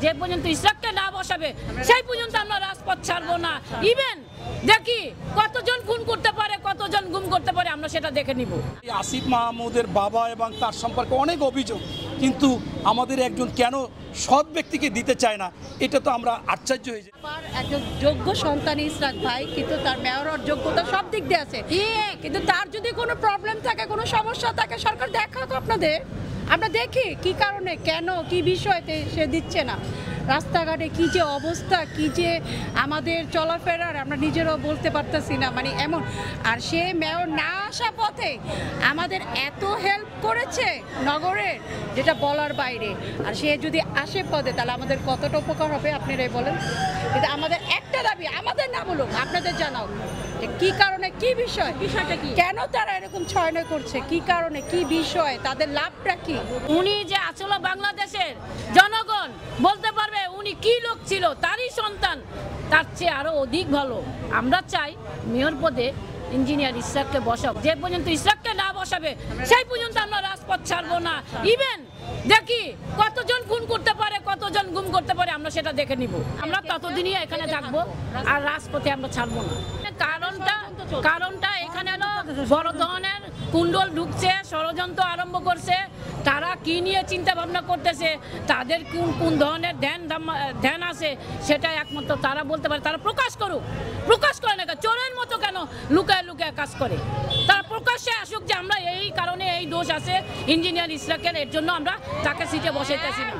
যে পর্যন্ত ইসরাককে না বসাবে সেই পর্যন্ত আমরা রাজপথ ছাড়বো না। ইভেন দেখি কতজন খুন করতে পারে, কতজন গুম করতে পারে, আমরা সেটা দেখে নিব। আসিফ মাহমুদের বাবা এবং তার সম্পর্কে অনেক অভিযোগ, কিন্তু আমাদের একজন কেন সৎ ব্যক্তিকে দিতে চায় না, এটা তো আমরা আশ্চর্য হয়ে যাই। একজন যোগ্য সন্তান ইসরাক ভাই, কিন্তু তার মেয়র হওয়ার যোগ্যতা সব দিক দিয়ে আছে, কিন্তু তার যদি কোনো প্রবলেম থাকে, কোনো সমস্যা থাকে, সরকার দেখাক আপনাদের, আমরা দেখি কি কারণে, কেন, কি বিষয়তে সে দিচ্ছে না। রাস্তাঘাটে কি যে অবস্থা, কি যে আমাদের চলাফেরার আমরা নিজেরাও বলতে পারতেছি না, মানে এমন। আর সে মেয়র না আসা পথে আমাদের এত হেল্প করেছে নগরের, যেটা বলার বাইরে। আর সে যদি আসে পদে তাহলে আমাদের কতটা উপকার হবে আপনারাই বলেন। কিন্তু আমাদের একটা দাবি, আমাদের না বলুক, আপনাদের জানাও যে কি কারণে, কি বিষয়, বিষয়টা কি, কেন তারা এরকম ছয়নয় করছে, কি কারণে, কি বিষয়, তাদের লাভটা কি। উনি যে আসলে বাংলাদেশের জনগণ বলতে পারবে উনি কি লোক ছিল, তারই সন্তান, তার চেয়ে আরো অধিক ভালো। আমরা চাই মেয়র পদে ইঞ্জিনিয়ার ইসরাককে বসাক। যে পর্যন্ত ইসরাককে না বসাবে সেই পর্যন্ত আমরা রাজপথ ছাড়বো না। ইভেন দেখি কতজন খুন করতে পারে, কতজন গুম করতে পারে, আমরা সেটা দেখে নিব। আমরা ততদিনই এখানে থাকবো, আর রাজপথে আমরা ছাড়বো না। কারণটা এখানে হলো বড় ধরনের কুণ্ডল ঢুকছে, ষড়যন্ত্র আরম্ভ করছে। তারা কি নিয়ে চিন্তা ভাবনা করতেছে, তাদের কোন ধরনের ধ্যান আছে, সেটা একমাত্র তারা বলতে পারে। তারা প্রকাশ করুক, প্রকাশ করে না, চোরের মতো কেন লুকায় লুকায় কাজ করে। তারা প্রকাশ্যে আসুক যে আমরা এই কারণে এই দোষ আছে ইঞ্জিনিয়ার ইসরাকের, এর জন্য আমরা তাকে সিটে বসাইতেছি না।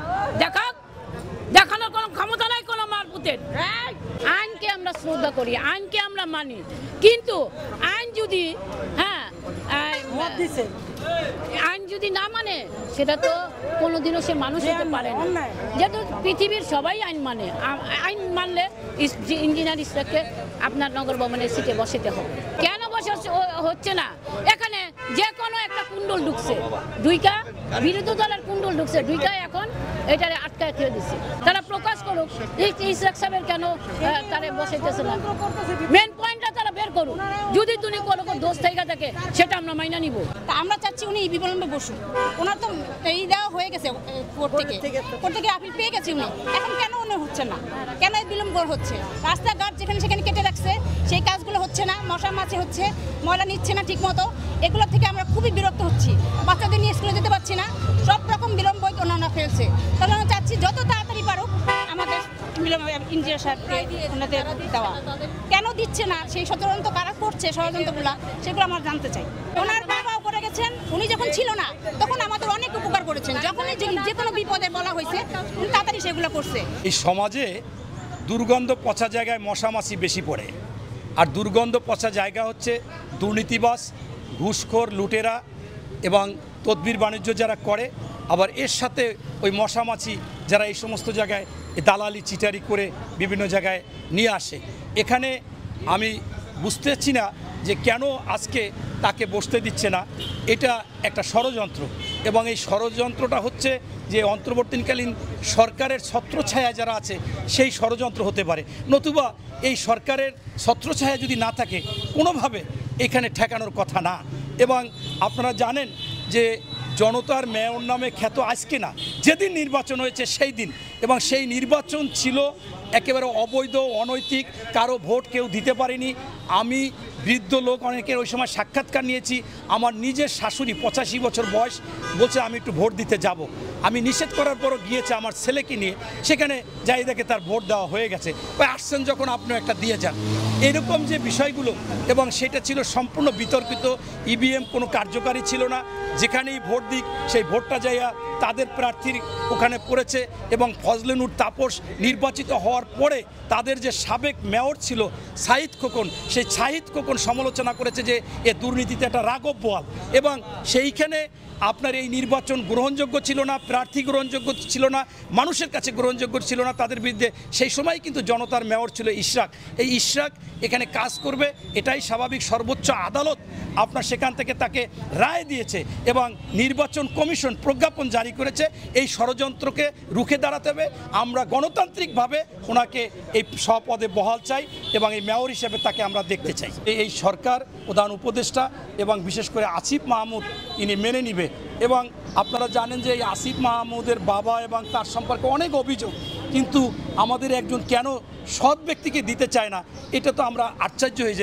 দেখানোর কোনো ক্ষমতা নাই কোনো মারপুতের। আইনকে আমরা শ্রদ্ধা করি, আইনকে আমরা মানি, কিন্তু আইন যদি আইন যদি না মানে, সেটা তো কোনোদিনও সে মানুষ হতে পারে না। যেহেতু পৃথিবীর সবাই আইন মানে, আইন মানলে ইঞ্জিনিয়ার ইসরাককে আপনার নগর ভবনের সিটে বসাতে হবে। কেন বসে হচ্ছে না? এখানে যে কোনো একটা কুণ্ডল ঢুকছে, দুইটা বিরোধী দলের কুণ্ডল ঢুকছে, দুইটা এখন এটারে আটকায় খেয়ে দিচ্ছে। তারা প্রকাশ করুক ইসরাক সাহেবের কেন তারা বসাইতেছে না, মেন পয়েন্টটা তারা বের করুক। যদি তুমি কোনো দোষ থেকে থাকে সেটা আমরা মাইনা নিব। আমরা চাচ্ছি উনি বিলম্বে বসুন। ওনার তো এই দেওয়া হয়ে গেছে, কোর্ট থেকে আপিল পেয়ে গেছে উনি, এখন কেন উনি হচ্ছে না, কেন বিলম্ব হচ্ছে? রাস্তাঘাট যেখানে সেখানে কেটে রাখছে, সেই কাজগুলো হচ্ছে না, মশা মাছি হচ্ছে, ময়লা নিচ্ছে না ঠিক মতো। এগুলো থেকে আমরা খুবই বিরক্ত হচ্ছি, বাচ্চাদের নিয়ে স্কুলে যেতে পারছি না, সব রকম বিলম্ব ওনারা ফেলছে। তাহলে আমরা চাচ্ছি যত তাড়াতাড়ি পারুক আমাদের ইঞ্জিনিয়ার সাহেবকে ওনাদের দেওয়া। কেন দিচ্ছে না, সেই ষড়যন্ত্র কারা করছে, ষড়যন্ত্রগুলো সেগুলো আমরা জানতে চাই। ওনার বাবাও করে গেছেন, উনি যখন ছিল না তখন আমাদের অনেক উপকার করেছেন, যখনই যে কোনো বিপদে বলা হয়েছে উনি তাড়াতাড়ি সেগুলো করছে। এই সমাজে দুর্গন্ধ পচা জায়গায় মশা মাছি বেশি পড়ে, আর দুর্গন্ধ পচা জায়গা হচ্ছে দুর্নীতিবাজ, ঘুষখোর, লুটেরা এবং তদবির বাণিজ্য যারা করে। আবার এর সাথে ওই মশা মাছি যারা এই সমস্ত জায়গায় দালালি চিটারি করে বিভিন্ন জায়গায় নিয়ে আসে। এখানে আমি বুঝতে পারছি না যে কেন আজকে তাকে বসতে দিচ্ছে না। এটা একটা ষড়যন্ত্র, এবং এই ষড়যন্ত্রটা হচ্ছে যে অন্তর্বর্তীকালীন সরকারের ছত্রছায়া যারা আছে সেই ষড়যন্ত্র হতে পারে, নতুবা এই সরকারের ছত্রছায়া যদি না থাকে কোনোভাবে এখানে ঠেকানোর কথা না। এবং আপনারা জানেন যে জনতার মেয়র নামে খ্যাত আজকে না, যেদিন নির্বাচন হয়েছে সেই দিন, এবং সেই নির্বাচন ছিল একেবারে অবৈধ, অনৈতিক, কারো ভোট কেউ দিতে পারেনি। আমি বৃদ্ধ লোক অনেকের ওই সময় সাক্ষাৎকার নিয়েছি, আমার নিজের শাশুড়ি 85 বছর বয়স, বলছে আমি একটু ভোট দিতে যাব। আমি নিষেধ করার পরও গিয়েছে আমার ছেলেকে নিয়ে, সেখানে যাই দেখে তার ভোট দেওয়া হয়ে গেছে। ওই আসছেন যখন আপনিও একটা দিয়ে যান, এরকম যে বিষয়গুলো। এবং সেটা ছিল সম্পূর্ণ বিতর্কিত, ইভিএম কোনো কার্যকারী ছিল না, যেখানেই ভোট দিক সেই ভোটটা যাইয়া তাদের প্রার্থীর ওখানে পড়েছে। এবং ফজলে নূর তাপস নির্বাচিত হওয়ার পরে তাদের যে সাবেক মেয়র ছিল সাহিদ খোকন, সেই সাহিদ খোকন সমালোচনা করেছে যে এ দুর্নীতিতে একটা রাঘব বোয়াল, এবং সেইখানে আপনার এই নির্বাচন গ্রহণযোগ্য ছিল না, প্রার্থী গ্রহণযোগ্য ছিল না, মানুষের কাছে গ্রহণযোগ্য ছিল না তাদের বিরুদ্ধে। সেই সময় কিন্তু জনতার মেয়র ছিল ইশরাক। এই ইশরাক এখানে কাজ করবে, এটাই স্বাভাবিক। সর্বোচ্চ আদালত আপনার সেখান থেকে তাকে রায় দিয়েছে, এবং নির্বাচন কমিশন প্রজ্ঞাপন জারি করেছে। এই ষড়যন্ত্রকে রুখে দাঁড়াতে হবে। আমরা গণতান্ত্রিকভাবে ওনাকে এই স্বপদে বহাল চাই, এবং এই মেয়র হিসেবে তাকে আমরা দেখতে চাই। এই সরকার, প্রধান উপদেষ্টা এবং বিশেষ করে আসিফ মাহমুদ ইনি মেনে নিবে। এবং আপনারা জানেন যে এই আসিফ মাহমুদের বাবা এবং তার সম্পর্কে অনেক অভিযোগ, কিন্তু আমাদের একজন কেন সৎ ব্যক্তিকে দিতে চায় না, এটা তো আমরা আশ্চর্য হয়ে যাই।